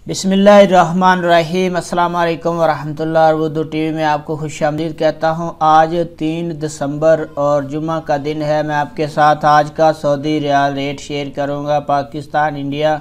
बिस्मिल्लाहिर्रहमानिर्रहीम। अस्सलाम वालेकुम वरहमतुल्लाहि। उर्दू टीवी में आपको खुशामदीद कहता हूँ। आज 3 दिसंबर और जुमा का दिन है। मैं आपके साथ आज का सऊदी रियाल रेट शेयर करूँगा। पाकिस्तान, इंडिया,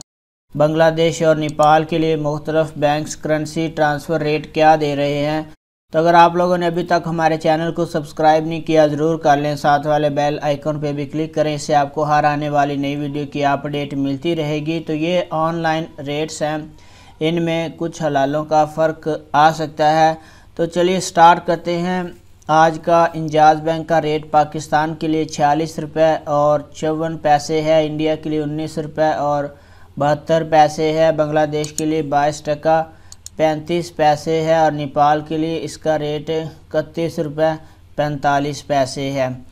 बांग्लादेश और नेपाल के लिए मुख्तलिफ बैंक्स करेंसी ट्रांसफ़र रेट क्या दे रहे हैं। तो अगर आप लोगों ने अभी तक हमारे चैनल को सब्सक्राइब नहीं किया ज़रूर कर लें, साथ वाले बेल आइकन पे भी क्लिक करें, इससे आपको हर आने वाली नई वीडियो की अपडेट मिलती रहेगी। तो ये ऑनलाइन रेट्स हैं, इनमें कुछ हलालों का फ़र्क आ सकता है। तो चलिए स्टार्ट करते हैं। आज का इंजाज़ बैंक का रेट पाकिस्तान के लिए 46 रुपये और 54 पैसे है, इंडिया के लिए 19 रुपये और 72 पैसे है, बांग्लादेश के लिए 22 टका 35 पैसे है और नेपाल के लिए इसका रेट 31 रुपये 45 पैसे है।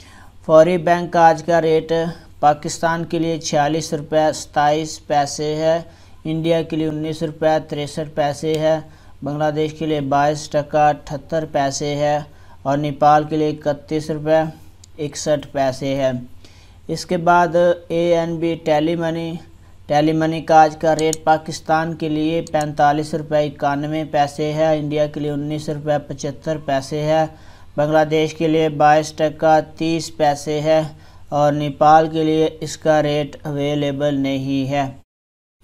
फौरी बैंक का आज का रेट पाकिस्तान के लिए 46 रुपये 27 पैसे है, इंडिया के लिए 19 रुपये 63 पैसे है, बांग्लादेश के लिए 22 टका 78 पैसे है और नेपाल के लिए 31 रुपये 61 पैसे है। इसके बाद ANB टेलीमनी का आज का रेट पाकिस्तान के लिए 45 रुपये 91 पैसे है, इंडिया के लिए 19 रुपये 75 पैसे है, बांग्लादेश के लिए 22 टका 30 पैसे है और नेपाल के लिए इसका रेट अवेलेबल नहीं है।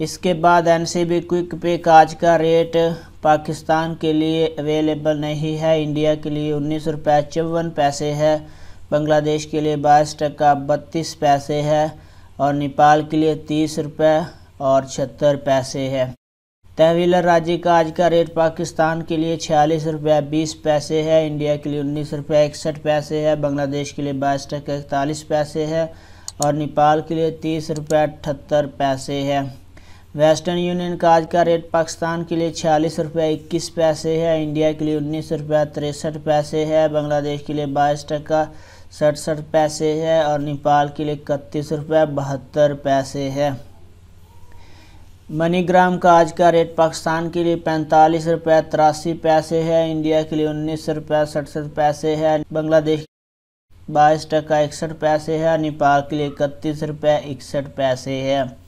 इसके बाद NCB क्विक पे का आज का रेट पाकिस्तान के लिए अवेलेबल नहीं है, इंडिया के लिए 19 रुपये 54 पैसे है, बांग्लादेश के लिए 22 टका 32 पैसे है और नेपाल के लिए 30 रुपये और 76 पैसे है। तहवीलर राजी का आज का रेट पाकिस्तान के लिए 46 रुपये 20 पैसे है, इंडिया के लिए 19 रुपये 61 पैसे है, बांग्लादेश के लिए 22 टका 41 पैसे है और नेपाल के लिए 30 रुपये 78 पैसे है। वेस्टर्न यूनियन का आज का रेट पाकिस्तान के लिए 46 रुपये 21 पैसे है, इंडिया के लिए 19 रुपये 63 पैसे है, बांग्लादेश के लिए 22 टका 67 पैसे है और नेपाल के लिए 31 रुपये 72 पैसे है। मनीग्राम का आज का रेट पाकिस्तान के लिए 45 रुपये 83 पैसे है, इंडिया के लिए 19 रुपये 67 पैसे है, बांग्लादेश 22 टका 61 पैसे है, नेपाल के लिए 31 रुपये 61 पैसे है।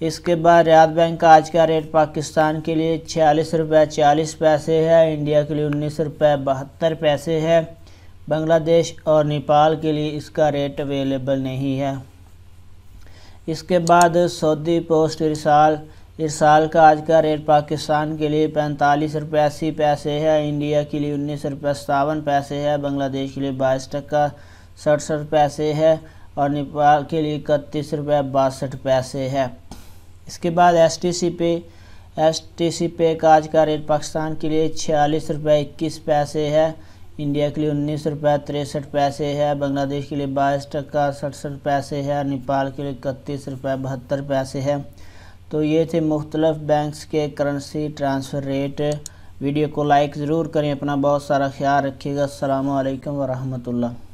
इसके बाद रियाद बैंक का आज का रेट पाकिस्तान के लिए 46 रुपये 40 पैसे है, इंडिया के लिए 19 रुपये 72 पैसे है, बांग्लादेश और नेपाल के लिए इसका रेट अवेलेबल नहीं है। इसके बाद सऊदी पोस्ट इरसाल का आज का रेट पाकिस्तान के लिए 45 रुपये 80 पैसे है, इंडिया के लिए 19 रुपये 57 पैसे है, बांग्लादेश के लिए 22 टका 67 पैसे है और नेपाल के लिए 31 रुपये 62 पैसे है। इसके बाद STC पे का आज का रेट पाकिस्तान के लिए 46 रुपये 21 पैसे है, इंडिया के लिए 19 रुपये 63 पैसे है, बांग्लादेश के लिए 22 टका 67 पैसे है, नेपाल के लिए 31 रुपये 72 पैसे है। तो ये थे मुख्तलिफ बैंक्स के करेंसी ट्रांसफ़र रेट। वीडियो को लाइक ज़रूर करें, अपना बहुत सारा ख्याल रखिएगा। अस्सलामु अलैकुम वरहमतुल्लाह।